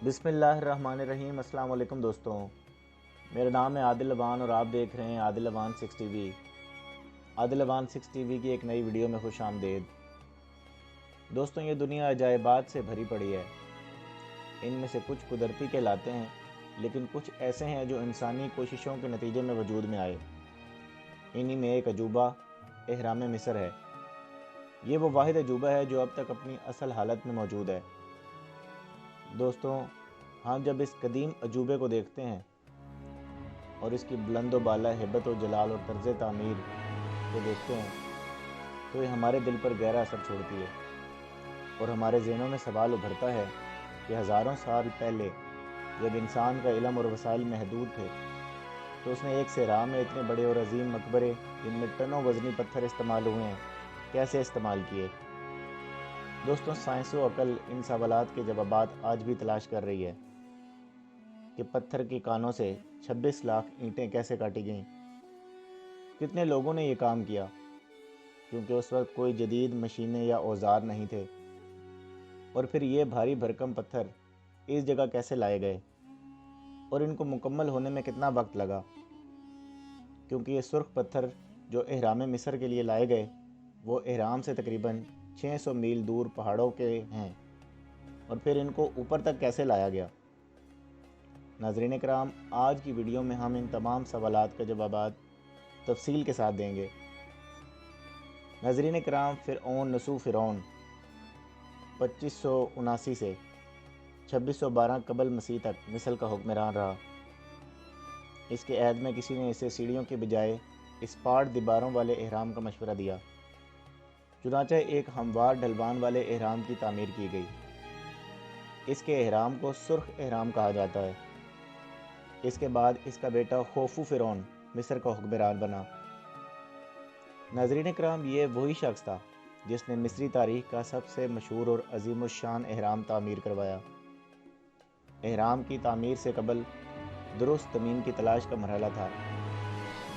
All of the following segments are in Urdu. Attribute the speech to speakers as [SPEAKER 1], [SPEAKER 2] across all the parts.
[SPEAKER 1] بسم اللہ الرحمن الرحیم۔ السلام علیکم دوستوں، میرا نام ہے عادل اوان اور آپ دیکھ رہے ہیں عادل اوان 6 ٹی وی۔ عادل اوان 6 ٹی وی کی ایک نئی ویڈیو میں خوش آمدید۔ دوستوں، یہ دنیا عجائبات سے بھری پڑی ہے۔ ان میں سے کچھ قدرتی کہلاتے ہیں، لیکن کچھ ایسے ہیں جو انسانی کوششوں کے نتیجے میں وجود میں آئے۔ انہی میں ایک عجوبہ اہرام مصر ہے۔ یہ وہ واحد عجوبہ ہے جو اب تک اپنی اصل حالت میں موجود ہے۔ دوستوں، ہم جب اس قدیم عجوبے کو دیکھتے ہیں اور اس کی بلند و بالا ہیبت و جلال اور طرز تعمیر کو دیکھتے ہیں تو یہ ہمارے دل پر گہرا اثر چھوڑتی ہے، اور ہمارے ذہنوں میں سوال ابھرتا ہے کہ ہزاروں سال پہلے جب انسان کا علم اور وسائل محدود تھے تو اس نے ایک صحرا میں اتنے بڑے اور عظیم مقبرے جن میں ٹنوں وزنی پتھر استعمال ہوئے ہیں کیسے استعمال کیے۔ دوستوں، سائنس و عقل ان سوالات کے جوابات آج بھی تلاش کر رہی ہے کہ پتھر کی کانوں سے 26 لاکھ اینٹیں کیسے کاٹی گئیں، کتنے لوگوں نے یہ کام کیا، کیونکہ اس وقت کوئی جدید مشینیں یا اوزار نہیں تھے، اور پھر یہ بھاری بھرکم پتھر اس جگہ کیسے لائے گئے اور ان کو مکمل ہونے میں کتنا وقت لگا، کیونکہ یہ سرخ پتھر جو اہرام مصر کے لیے لائے گئے وہ اہرام سے تقریباً 600 میل دور پہاڑوں کے ہیں، اور پھر ان کو اوپر تک کیسے لایا گیا۔ ناظرین کرام، آج کی ویڈیو میں ہم ان تمام سوالات کا جوابات تفصیل کے ساتھ دیں گے۔ ناظرین کرام، فرعون نسو فرعون 2579 سے 2612 قبل مسیح تک مصر کا حکمران رہا۔ اس کے عہد میں کسی نے اسے سیڑھیوں کے بجائے اسپاٹ دیواروں والے اہرام کا مشورہ دیا، چنانچہ ایک ہموار ڈھلوان والے اہرام کی تعمیر کی گئی۔ اس کے اہرام کو سرخ اہرام کہا جاتا ہے۔ اس کے بعد اس کا بیٹا خوفو فرعون مصر کا حکمران بنا۔ ناظرین کرام، یہ وہی شخص تھا جس نے مصری تاریخ کا سب سے مشہور اور عظیم الشان اہرام تعمیر کروایا۔ اہرام کی تعمیر سے قبل درست زمین کی تلاش کا مرحلہ تھا،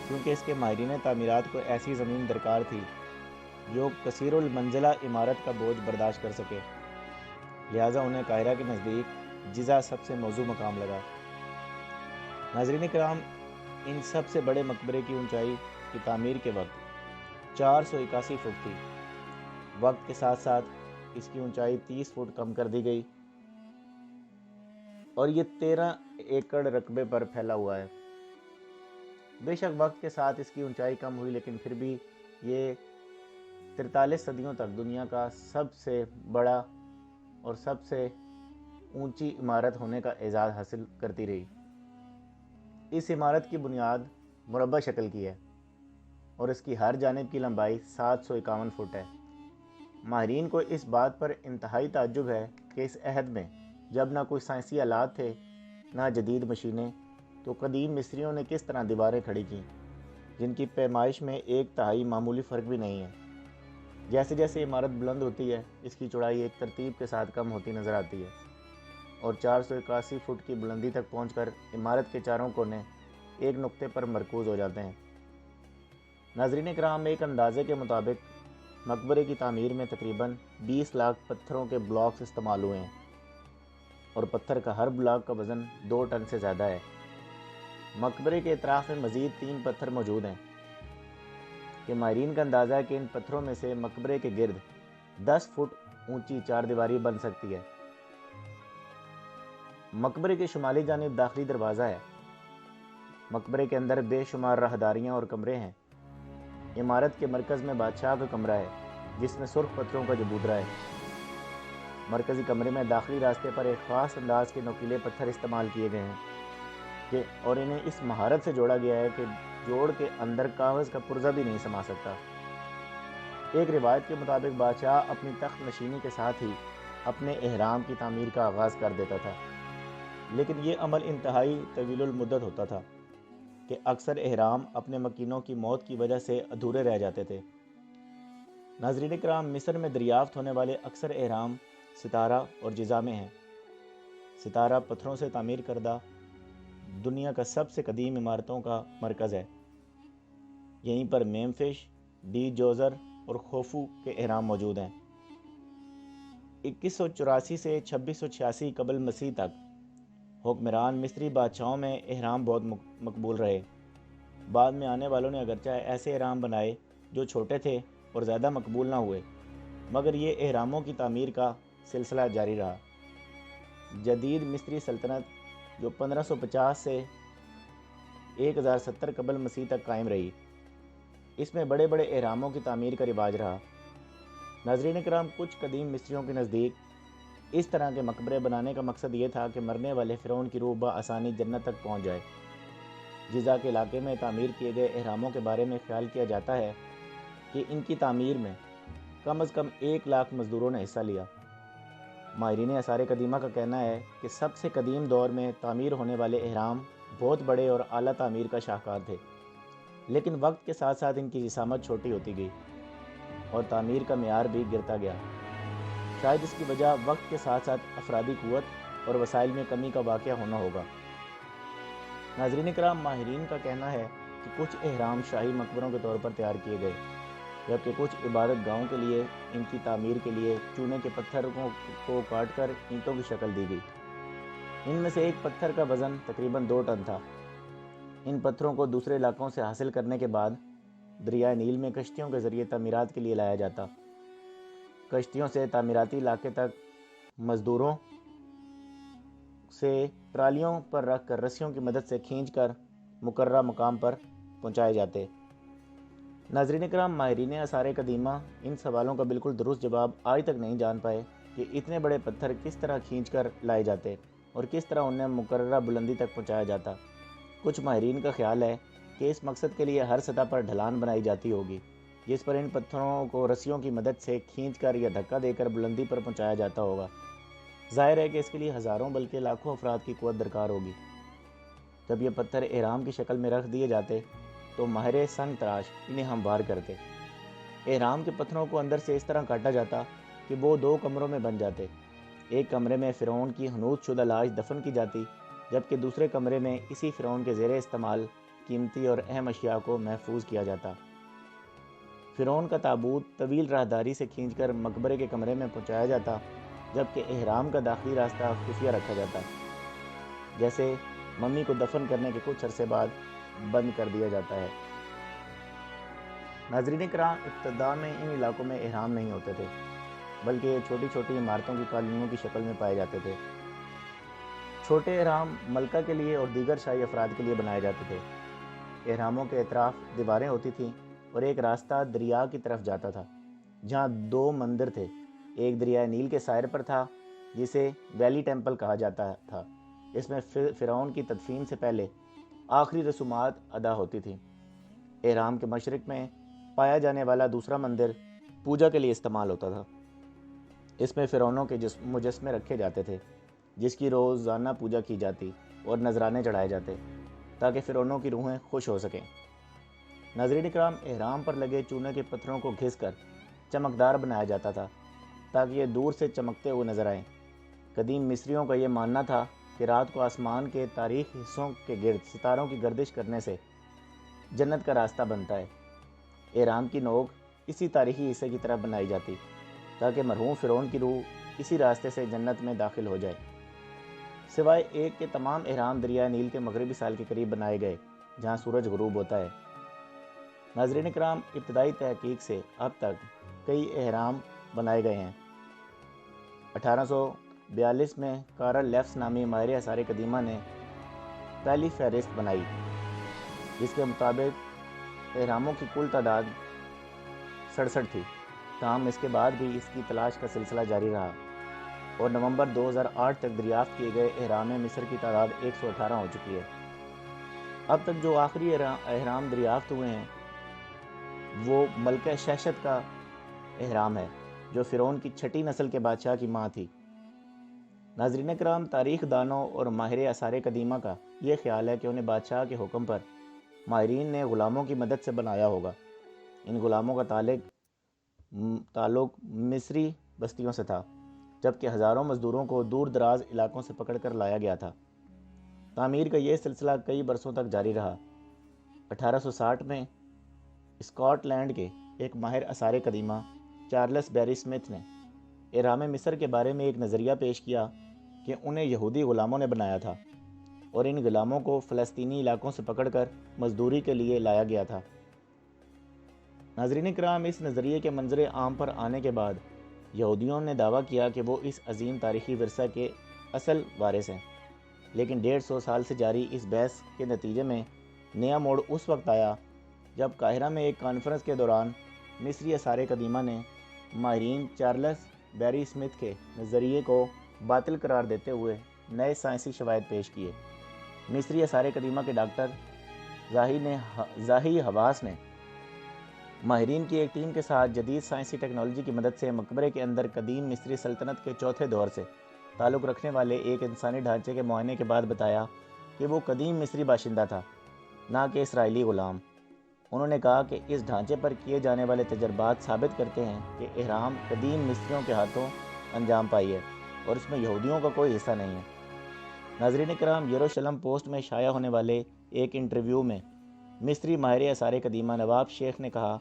[SPEAKER 1] کیونکہ اس کے ماہرین تعمیرات کو ایسی زمین درکار تھی جو کثیر المنزلہ عمارت کا بوجھ برداشت کر سکے، لہٰذا انہیں قاہرہ کے نزدیک جزا سب سے موزوں مقام لگا۔ ناظرین کرام، ان سب سے بڑے مقبرے کی اونچائی کی تعمیر کے وقت 481 فٹ تھی۔ وقت کے ساتھ ساتھ اس کی اونچائی 30 فٹ کم کر دی گئی اور یہ 13 ایکڑ رقبے پر پھیلا ہوا ہے۔ بے شک وقت کے ساتھ اس کی اونچائی کم ہوئی، لیکن پھر بھی یہ 43 صدیوں تک دنیا کا سب سے بڑا اور سب سے اونچی عمارت ہونے کا اعزاز حاصل کرتی رہی۔ اس عمارت کی بنیاد مربع شکل کی ہے اور اس کی ہر جانب کی لمبائی 751 فٹ ہے۔ ماہرین کو اس بات پر انتہائی تعجب ہے کہ اس عہد میں جب نہ کوئی سائنسی آلات تھے نہ جدید مشینیں، تو قدیم مصریوں نے کس طرح دیواریں کھڑی کیں جن کی پیمائش میں 1/3 معمولی فرق بھی نہیں ہے۔ جیسے جیسے عمارت بلند ہوتی ہے اس کی چوڑائی ایک ترتیب کے ساتھ کم ہوتی نظر آتی ہے، اور 481 فٹ کی بلندی تک پہنچ کر عمارت کے چاروں کونے ایک نقطے پر مرکوز ہو جاتے ہیں۔ ناظرین کرام، ایک اندازے کے مطابق مقبرے کی تعمیر میں تقریباً 20 لاکھ پتھروں کے بلاکس استعمال ہوئے ہیں، اور پتھر کا ہر بلاک کا وزن 2 ٹن سے زیادہ ہے۔ مقبرے کے اطراف میں مزید 3 پتھر موجود ہیں کہ ماہرین کا اندازہ ہے کہ ان پتھروں میں سے مقبرے کے گرد 10 فٹ اونچی 4 دیواری بن سکتی ہے۔ مقبرے کے شمالی جانب داخلی دروازہ ہے۔ مقبرے کے اندر بے شمار راہداریاں اور کمرے ہیں۔ عمارت کے مرکز میں بادشاہ کا کمرہ ہے جس میں سرخ پتھروں کا چبوترا ہے۔ مرکزی کمرے میں داخلی راستے پر ایک خاص انداز کے نوکیلے پتھر استعمال کیے گئے ہیں اور انہیں اس مہارت سے جوڑا گیا ہے کہ جوڑ کے اندر کاغذ کا پرزہ بھی نہیں سما سکتا۔ ایک روایت کے مطابق بادشاہ اپنی تخت نشینی کے ساتھ ہی اپنے اہرام کی تعمیر کا آغاز کر دیتا تھا، لیکن یہ عمل انتہائی طویل المدت ہوتا تھا کہ اکثر اہرام اپنے مکینوں کی موت کی وجہ سے ادھورے رہ جاتے تھے۔ ناظرین کرام، مصر میں دریافت ہونے والے اکثر اہرام ستارہ اور جزا میں ہیں۔ ستارہ پتھروں سے تعمیر کردہ دنیا کا سب سے قدیم عمارتوں کا مرکز ہے۔ یہیں پر میمفش، ڈی جوزر اور خوفو کے اہرام موجود ہیں۔ 2184 سے 2686 قبل مسیح تک حکمران مصری بادشاہوں میں اہرام بہت مقبول رہے۔ بعد میں آنے والوں نے اگرچہ ایسے اہرام بنائے جو چھوٹے تھے اور زیادہ مقبول نہ ہوئے، مگر یہ اہراموں کی تعمیر کا سلسلہ جاری رہا۔ جدید مصری سلطنت جو 1550 سے 1070 قبل مسیح تک قائم رہی، اس میں بڑے بڑے اہراموں کی تعمیر کا رواج رہا۔ ناظرین کرام، کچھ قدیم مصریوں کے نزدیک اس طرح کے مقبرے بنانے کا مقصد یہ تھا کہ مرنے والے فرعون کی روح بآسانی جنت تک پہنچ جائے۔ جزا کے علاقے میں تعمیر کیے گئے اہراموں کے بارے میں خیال کیا جاتا ہے کہ ان کی تعمیر میں کم از کم 1,00,000 مزدوروں نے حصہ لیا۔ ماہرین آثار قدیمہ کا کہنا ہے کہ سب سے قدیم دور میں تعمیر ہونے والے اہرام بہت بڑے اور اعلیٰ تعمیر کا شاہکار تھے، لیکن وقت کے ساتھ ساتھ ان کی جسامت چھوٹی ہوتی گئی اور تعمیر کا معیار بھی گرتا گیا۔ شاید اس کی وجہ وقت کے ساتھ ساتھ افرادی قوت اور وسائل میں کمی کا واقعہ ہونا ہوگا۔ ناظرین کرام، ماہرین کا کہنا ہے کہ کچھ اہرام شاہی مقبروں کے طور پر تیار کیے گئے، جبکہ کچھ عبادت گاہوں کے لیے ان کی تعمیر کے لیے چونے کے پتھر کو کاٹ کر اینٹوں کی شکل دی گئی۔ ان میں سے ایک پتھر کا وزن تقریباً 2 ٹن تھا۔ ان پتھروں کو دوسرے علاقوں سے حاصل کرنے کے بعد دریائے نیل میں کشتیوں کے ذریعے تعمیرات کے لیے لایا جاتا۔ کشتیوں سے تعمیراتی علاقے تک مزدوروں سے ٹرالیوں پر رکھ کر رسیوں کی مدد سے کھینچ کر مقررہ مقام پر پہنچائے جاتے۔ ناظرین کرام، ماہرین آثار قدیمہ ان سوالوں کا بالکل درست جواب آج تک نہیں جان پائے کہ اتنے بڑے پتھر کس طرح کھینچ کر لائے جاتے اور کس طرح انہیں مقررہ بلندی تک پہنچایا جاتا۔ کچھ ماہرین کا خیال ہے کہ اس مقصد کے لیے ہر سطح پر ڈھلان بنائی جاتی ہوگی، جس پر ان پتھروں کو رسیوں کی مدد سے کھینچ کر یا دھکا دے کر بلندی پر پہنچایا جاتا ہوگا۔ ظاہر ہے کہ اس کے لیے ہزاروں بلکہ لاکھوں افراد کی قوت درکار ہوگی۔ جب یہ پتھر اہرام کی شکل میں رکھ دیے جاتے تو ماہر سنگ تراش انہیں ہموار کرتے۔ اہرام کے پتھروں کو اندر سے اس طرح کاٹا جاتا کہ وہ 2 کمروں میں بن جاتے۔ ایک کمرے میں فرعون کی حنوط شدہ لاش دفن کی جاتی، جبکہ دوسرے کمرے میں اسی فرعون کے زیر استعمال قیمتی اور اہم اشیاء کو محفوظ کیا جاتا۔ فرعون کا تابوت طویل راہداری سے کھینچ کر مقبرے کے کمرے میں پہنچایا جاتا، جبکہ اہرام کا داخلی راستہ خفیہ رکھا جاتا، جیسے ممی کو دفن کرنے کے کچھ عرصے بعد بند کر دیا جاتا ہے۔ ناظرین کرام، ابتدا میں ان علاقوں میں اہرام نہیں ہوتے تھے، بلکہ یہ چھوٹی چھوٹی عمارتوں کی کالونیوں کی شکل میں پائے جاتے تھے۔ چھوٹے اہرام ملکہ کے لیے اور دیگر شاہی افراد کے لیے بنائے جاتے تھے۔ اہراموں کے اطراف دیواریں ہوتی تھیں اور ایک راستہ دریا کی طرف جاتا تھا، جہاں 2 مندر تھے۔ ایک دریائے نیل کے ساحل پر تھا، جسے ویلی ٹیمپل کہا جاتا تھا۔ اس میں فرعون کی تدفین سے پہلے آخری رسومات ادا ہوتی تھیں۔ اہرام کے مشرق میں پایا جانے والا دوسرا مندر پوجا کے لیے استعمال ہوتا تھا۔ اس میں فرعونوں کے مجسمے رکھے جاتے تھے، جس کی روزانہ پوجا کی جاتی اور نذرانے چڑھائے جاتے تاکہ فرعونوں کی روحیں خوش ہو سکیں۔ ناظرین کرام، اہرام پر لگے چونے کے پتھروں کو گھس کر چمکدار بنایا جاتا تھا تاکہ یہ دور سے چمکتے ہوئے نظر آئیں۔ قدیم مصریوں کا یہ ماننا تھا کہ رات کو آسمان کے تاریخی حصوں کے گرد ستاروں کی گردش کرنے سے جنت کا راستہ بنتا ہے۔ اہرام کی نوک اسی تاریخی حصے کی طرف بنائی جاتی تاکہ مرحوم فرعون کی روح اسی راستے سے جنت میں داخل ہو جائے۔ سوائے ایک کے تمام اہرام دریائے نیل کے مغربی ساحل کے قریب بنائے گئے، جہاں سورج غروب ہوتا ہے۔ ناظرین کرام، ابتدائی تحقیق سے اب تک کئی اہرام بنائے گئے ہیں۔ 1842 میں کارل لیفس نامی ماہر آثار قدیمہ نے پہلی فہرست بنائی، جس کے مطابق اہراموں کی کل تعداد 67 تھی۔ تاہم اس کے بعد بھی اس کی تلاش کا سلسلہ جاری رہا اور نومبر 2008 تک دریافت کیے گئے اہرام مصر کی تعداد 118 ہو چکی ہے۔ اب تک جو آخری اہرام دریافت ہوئے ہیں وہ ملکہ شہشت کا اہرام ہے، جو فرعون کی 6ٹھی نسل کے بادشاہ کی ماں تھی۔ ناظرین کرام، تاریخ دانوں اور ماہر آثار قدیمہ کا یہ خیال ہے کہ انہیں بادشاہ کے حکم پر ماہرین نے غلاموں کی مدد سے بنایا ہوگا۔ ان غلاموں کا تعلق مصری بستیوں سے تھا، جبکہ ہزاروں مزدوروں کو دور دراز علاقوں سے پکڑ کر لایا گیا تھا۔ تعمیر کا یہ سلسلہ کئی برسوں تک جاری رہا۔ 1860 میں اسکاٹ لینڈ کے ایک ماہر آثار قدیمہ چارلس بیری اسمتھ نے اہرام مصر کے بارے میں ایک نظریہ پیش کیا کہ انہیں یہودی غلاموں نے بنایا تھا۔ اور ان غلاموں کو فلسطینی علاقوں سے پکڑ کر مزدوری کے لیے لایا گیا تھا۔ ناظرین کرام، اس نظریے کے منظر عام پر آنے کے بعد یہودیوں نے دعویٰ کیا کہ وہ اس عظیم تاریخی ورثہ کے اصل وارث ہیں، لیکن 150 سال سے جاری اس بحث کے نتیجے میں نیا موڑ اس وقت آیا جب قاہرہ میں ایک کانفرنس کے دوران مصری آثار قدیمہ نے ماہرین چارلس بیری اسمتھ کے نظریے کو باطل قرار دیتے ہوئے نئے سائنسی شواہد پیش کیے۔ مصری آثار قدیمہ کے ڈاکٹر زاہی حواس نے ماہرین کی ایک ٹیم کے ساتھ جدید سائنسی ٹیکنالوجی کی مدد سے مقبرے کے اندر قدیم مصری سلطنت کے چوتھے دور سے تعلق رکھنے والے ایک انسانی ڈھانچے کے معائنے کے بعد بتایا کہ وہ قدیم مصری باشندہ تھا، نہ کہ اسرائیلی غلام۔ انہوں نے کہا کہ اس ڈھانچے پر کیے جانے والے تجربات ثابت کرتے ہیں کہ اہرام قدیم مصریوں کے ہاتھوں انجام پائی ہے اور اس میں یہودیوں کا کوئی حصہ نہیں ہے۔ ناظرین کرام، یروشلم پوسٹ میں شائع ہونے والے ایک انٹرویو میں مصری ماہر آثار قدیمہ نواب شیخ نے کہا،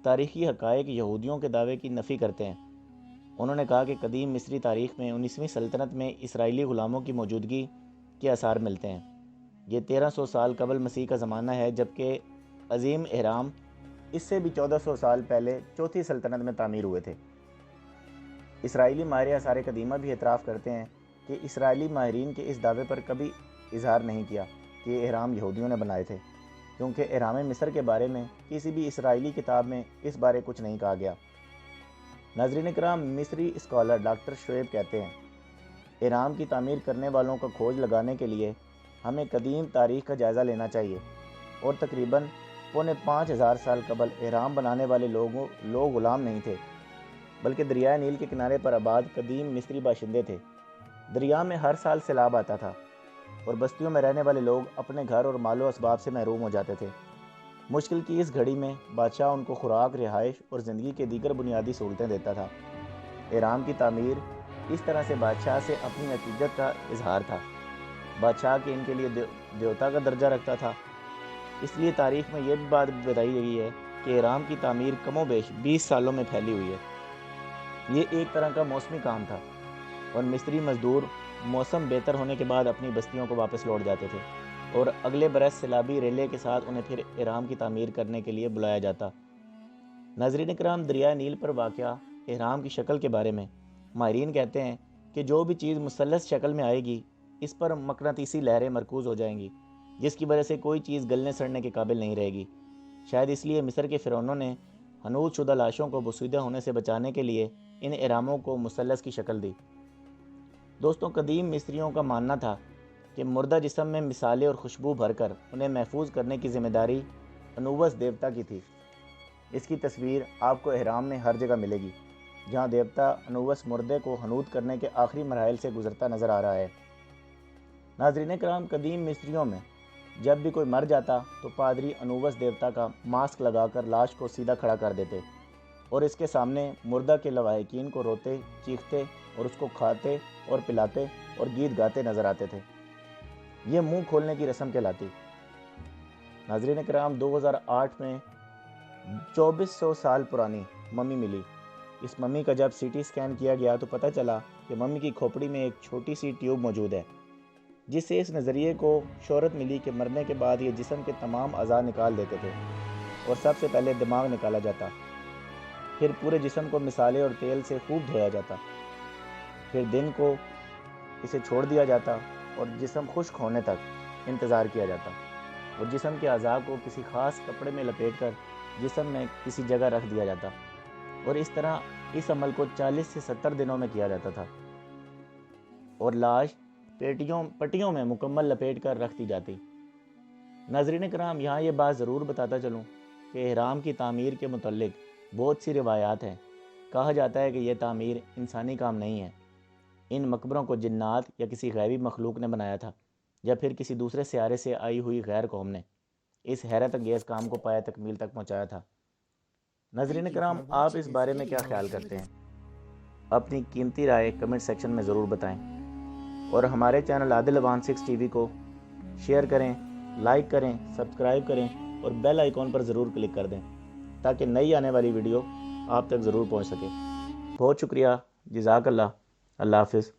[SPEAKER 1] تاریخی حقائق یہودیوں کے دعوے کی نفی کرتے ہیں۔ انہوں نے کہا کہ قدیم مصری تاریخ میں 19ویں سلطنت میں اسرائیلی غلاموں کی موجودگی کے آثار ملتے ہیں۔ یہ 1300 سال قبل مسیح کا زمانہ ہے، جبکہ عظیم اہرام اس سے بھی 1400 سال پہلے چوتھی سلطنت میں تعمیر ہوئے تھے۔ اسرائیلی ماہر آثار قدیمہ بھی اعتراف کرتے ہیں کہ اسرائیلی ماہرین کے اس دعوے پر کبھی اظہار نہیں کیا کہ یہ اہرام یہودیوں نے بنائے تھے، کیونکہ اہرام مصر کے بارے میں کسی بھی اسرائیلی کتاب میں اس بارے کچھ نہیں کہا گیا۔ ناظرین کرام، مصری اسکالر ڈاکٹر شعیب کہتے ہیں، اہرام کی تعمیر کرنے والوں کا کھوج لگانے کے لیے ہمیں قدیم تاریخ کا جائزہ لینا چاہیے، اور تقریباً 5000 سال قبل اہرام بنانے والے لوگ غلام نہیں تھے، بلکہ دریائے نیل کے کنارے پر آباد قدیم مصری باشندے تھے۔ دریا میں ہر سال سیلاب آتا تھا اور بستیوں میں رہنے والے لوگ اپنے گھر اور مال و اسباب سے محروم ہو جاتے تھے۔ مشکل کی اس گھڑی میں بادشاہ ان کو خوراک، رہائش اور زندگی کے دیگر بنیادی سہولتیں دیتا تھا۔ اہرام کی تعمیر اس طرح سے بادشاہ سے اپنی عقیدت کا اظہار تھا۔ بادشاہ کے ان کے لیے دیوتا کا درجہ رکھتا تھا۔ اس لیے تاریخ میں یہ بھی بات بتائی گئی ہے کہ اہرام کی تعمیر کم و بیش 20 سالوں میں پھیلی ہوئی ہے۔ یہ ایک طرح کا موسمی کام تھا اور مصری مزدور موسم بہتر ہونے کے بعد اپنی بستیوں کو واپس لوٹ جاتے تھے اور اگلے برس سیلابی ریلے کے ساتھ انہیں پھر اہرام کی تعمیر کرنے کے لیے بلایا جاتا۔ ناظرین کرام، دریائے نیل پر واقع اہرام کی شکل کے بارے میں ماہرین کہتے ہیں کہ جو بھی چیز مثلث شکل میں آئے گی اس پر مقناطیسی لہریں مرکوز ہو جائیں گی، جس کی وجہ سے کوئی چیز گلنے سڑنے کے قابل نہیں رہے گی۔ شاید اس لیے مصر کے فرعونوں نے حنوط شدہ لاشوں کو بوسیدہ ہونے سے بچانے کے لیے ان اہراموں کو مثلث کی شکل دی۔ دوستوں، قدیم مصریوں کا ماننا تھا کہ مردہ جسم میں مثالیں اور خوشبو بھر کر انہیں محفوظ کرنے کی ذمہ داری انوبس دیوتا کی تھی۔ اس کی تصویر آپ کو اہرام میں ہر جگہ ملے گی، جہاں دیوتا انوبس مردے کو حنوط کرنے کے آخری مراحل سے گزرتا نظر آ رہا ہے۔ ناظرین کرام، قدیم مصریوں میں جب بھی کوئی مر جاتا تو پادری انوبس دیوتا کا ماسک لگا کر لاش کو سیدھا کھڑا کر دیتے اور اس کے سامنے مردہ کے لواحقین کو روتے، چیختے اور اس کو کھاتے اور پلاتے اور گیت گاتے نظر آتے تھے۔ یہ منہ کھولنے کی رسم کہلاتی۔ ناظرین کرام، 2008 میں 2400 سال پرانی ممی ملی۔ اس ممی کا جب سی ٹی اسکین کیا گیا تو پتہ چلا کہ ممی کی کھوپڑی میں ایک چھوٹی سی ٹیوب موجود ہے، جس سے اس نظریے کو شہرت ملی کہ مرنے کے بعد یہ جسم کے تمام اعضاء نکال دیتے تھے اور سب سے پہلے دماغ نکالا جاتا، پھر پورے جسم کو مسالے اور تیل سے خوب دھویا جاتا، پھر دن کو اسے چھوڑ دیا جاتا اور جسم خشک ہونے تک انتظار کیا جاتا اور جسم کے اعضاء کو کسی خاص کپڑے میں لپیٹ کر جسم میں کسی جگہ رکھ دیا جاتا اور اس طرح اس عمل کو 40 سے 70 دنوں میں کیا جاتا تھا اور لاش پٹیوں میں مکمل لپیٹ کر رکھ دی جاتی۔ ناظرین کرام، یہاں یہ بات ضرور بتاتا چلوں کہ اہرام کی تعمیر کے متعلق بہت سی روایات ہیں۔ کہا جاتا ہے کہ یہ تعمیر انسانی کام نہیں ہے، ان مقبروں کو جنات یا کسی غیبی مخلوق نے بنایا تھا یا پھر کسی دوسرے سیارے سے آئی ہوئی غیر قوم نے اس حیرت انگیز کام کو پایہ تکمیل تک پہنچایا تھا۔ ناظرین کرام، آپ اس بارے میں کیا خیال کرتے ہیں؟ اپنی قیمتی رائے کمنٹ سیکشن میں ضرور بتائیں اور ہمارے چینل عادل اوان 6 ٹی وی کو شیئر کریں، لائک کریں، سبسکرائب کریں اور بیل آئیکن پر ضرور کلک کر دیں تاکہ نئی آنے والی ویڈیو آپ تک ضرور پہنچ سکے۔ بہت شکریہ، جزاک اللہ، اللہ حافظ۔